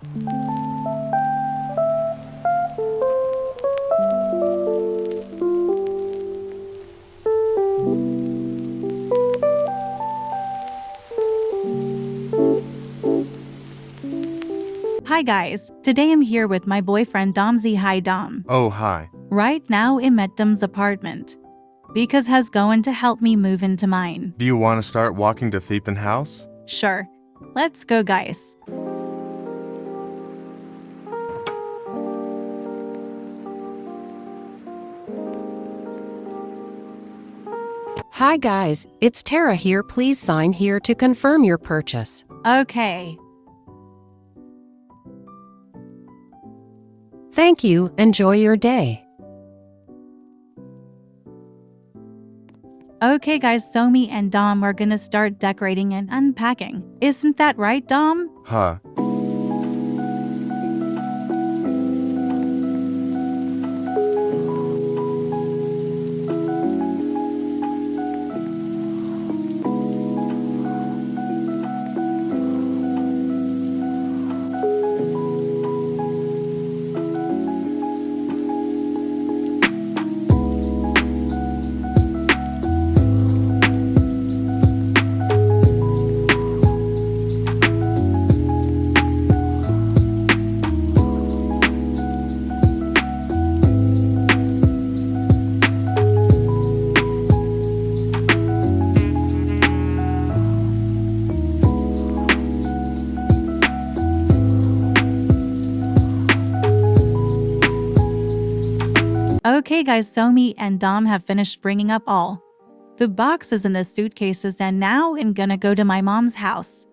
Hi guys, today I'm here with my boyfriend Domzy. Hi Dom. Oh, hi. Right now I'm at Dom's apartment because has going to help me move into mine. Do you want to start walking to Thiepen House? Sure, let's go guys. Hi guys, it's Tara here. Please sign here to confirm your purchase. Okay. Thank you. Enjoy your day. Okay guys, so me and Dom are gonna start decorating and unpacking. Isn't that right, Dom? Huh. Okay guys, so me and Dom have finished bringing up all the boxes in the suitcases and now I'm gonna go to my mom's house.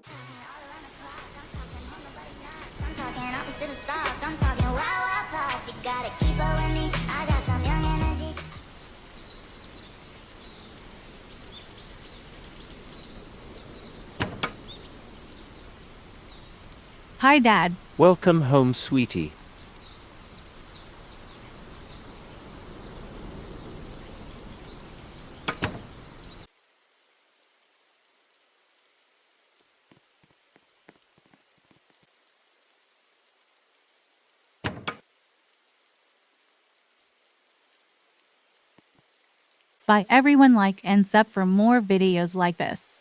Hi Dad. Welcome home, sweetie. Bye everyone, like and sub for more videos like this.